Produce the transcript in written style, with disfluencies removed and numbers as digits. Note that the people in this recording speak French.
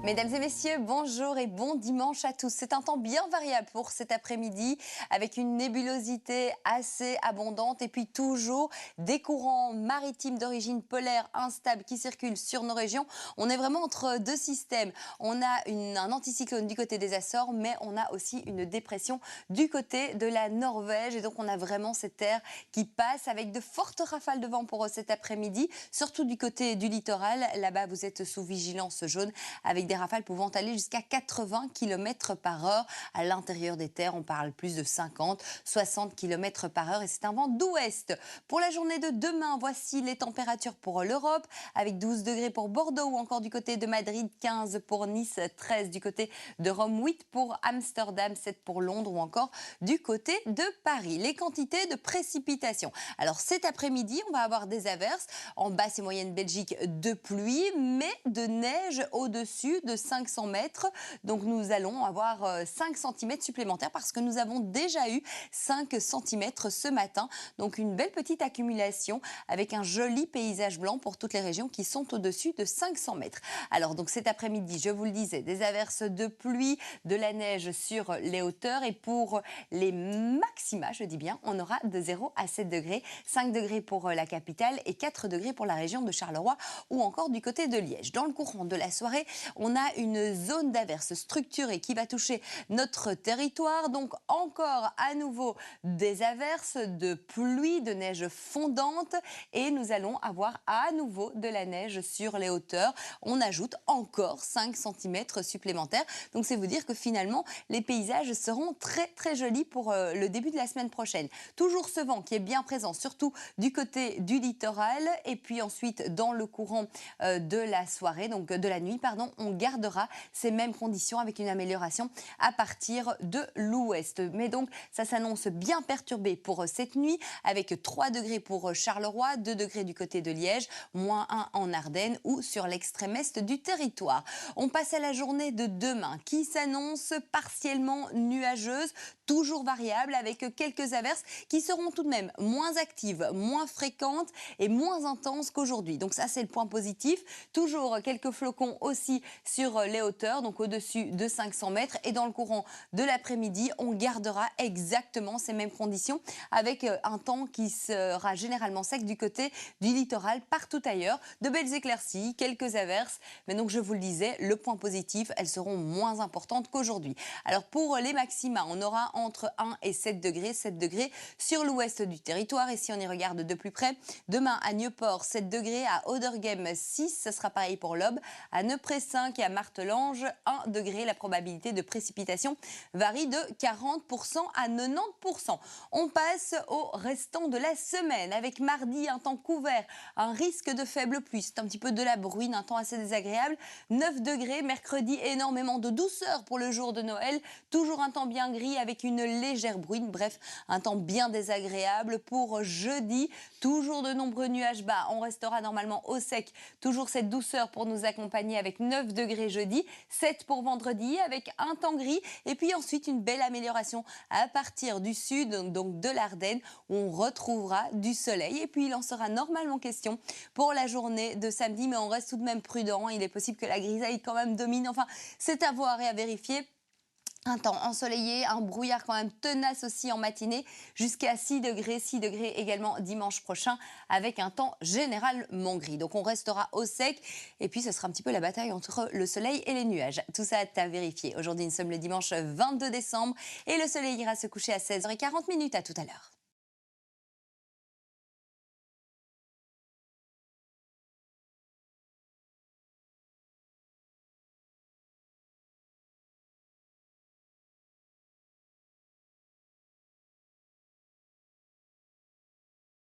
Mesdames et messieurs, bonjour et bon dimanche à tous. C'est un temps bien variable pour cet après-midi avec une nébulosité assez abondante et puis toujours des courants maritimes d'origine polaire instables qui circulent sur nos régions. On est vraiment entre deux systèmes. On a un anticyclone du côté des Açores, mais on a aussi une dépression du côté de la Norvège et donc on a vraiment cet air qui passe avec de fortes rafales de vent pour cet après-midi, surtout du côté du littoral. Là-bas, vous êtes sous vigilance jaune avec des rafales pouvant aller jusqu'à 80 km par heure. À l'intérieur des terres, on parle plus de 50, 60 km par heure et c'est un vent d'ouest. Pour la journée de demain, voici les températures pour l'Europe avec 12 degrés pour Bordeaux ou encore du côté de Madrid, 15 pour Nice, 13 du côté de Rome, 8 pour Amsterdam, 7 pour Londres ou encore du côté de Paris. Les quantités de précipitations. Alors cet après-midi, on va avoir des averses en basse et moyenne Belgique de pluie, mais de neige au-dessus de 500 mètres. Donc nous allons avoir 5 cm supplémentaires parce que nous avons déjà eu 5 cm ce matin. Donc une belle petite accumulation avec un joli paysage blanc pour toutes les régions qui sont au-dessus de 500 mètres. Alors donc cet après-midi, je vous le disais, des averses de pluie, de la neige sur les hauteurs et pour les maxima, je dis bien, on aura de 0 à 7 degrés, 5 degrés pour la capitale et 4 degrés pour la région de Charleroi ou encore du côté de Liège. Dans le courant de la soirée, on a une zone d'averse structurée qui va toucher notre territoire. Donc encore à nouveau des averses, de pluie, de neige fondante et nous allons avoir à nouveau de la neige sur les hauteurs. On ajoute encore 5 cm supplémentaires. Donc c'est vous dire que finalement les paysages seront très jolis pour le début de la semaine prochaine. Toujours ce vent qui est bien présent, surtout du côté du littoral et puis ensuite dans le courant de la soirée, donc de la nuit, pardon, on gardera ces mêmes conditions avec une amélioration à partir de l'ouest. Mais donc, ça s'annonce bien perturbé pour cette nuit avec 3 degrés pour Charleroi, 2 degrés du côté de Liège, moins 1 en Ardennes ou sur l'extrême est du territoire. On passe à la journée de demain qui s'annonce partiellement nuageuse, toujours variable avec quelques averses qui seront tout de même moins actives, moins fréquentes et moins intenses qu'aujourd'hui. Donc ça, c'est le point positif. Toujours quelques flocons aussi sur les hauteurs, donc au-dessus de 500 mètres. Et dans le courant de l'après-midi, on gardera exactement ces mêmes conditions avec un temps qui sera généralement sec du côté du littoral, partout ailleurs. De belles éclaircies, quelques averses. Mais donc, je vous le disais, le point positif, elles seront moins importantes qu'aujourd'hui. Alors, pour les maxima, on aura entre 1 et 7 degrés sur l'ouest du territoire. Et si on y regarde de plus près, demain à Nieuport, 7 degrés, à Auderghem, 6, ce sera pareil pour l'Aube, à Neupré 5 et à Martelange 1 degré. La probabilité de précipitation varie de 40% à 90%. On passe au restant de la semaine avec mardi un temps couvert, un risque de faible pluie, c'est un petit peu de la bruine, un temps assez désagréable, 9 degrés, mercredi énormément de douceur pour le jour de Noël, toujours un temps bien gris avec une légère bruine, bref, un temps bien désagréable pour jeudi, toujours de nombreux nuages bas, on restera normalement au sec, toujours cette douceur pour nous accompagner avec 9 degrés jeudi, 7 pour vendredi avec un temps gris et puis ensuite une belle amélioration à partir du sud, donc de l'Ardenne où on retrouvera du soleil et puis il en sera normalement question pour la journée de samedi, mais on reste tout de même prudent, il est possible que la grisaille quand même domine, enfin c'est à voir et à vérifier. Un temps ensoleillé, un brouillard quand même tenace aussi en matinée, jusqu'à 6 degrés également dimanche prochain, avec un temps généralement gris. Donc on restera au sec, et puis ce sera un petit peu la bataille entre le soleil et les nuages. Tout ça à vérifier. Aujourd'hui, nous sommes le dimanche 22 décembre, et le soleil ira se coucher à 16h40. À tout à l'heure.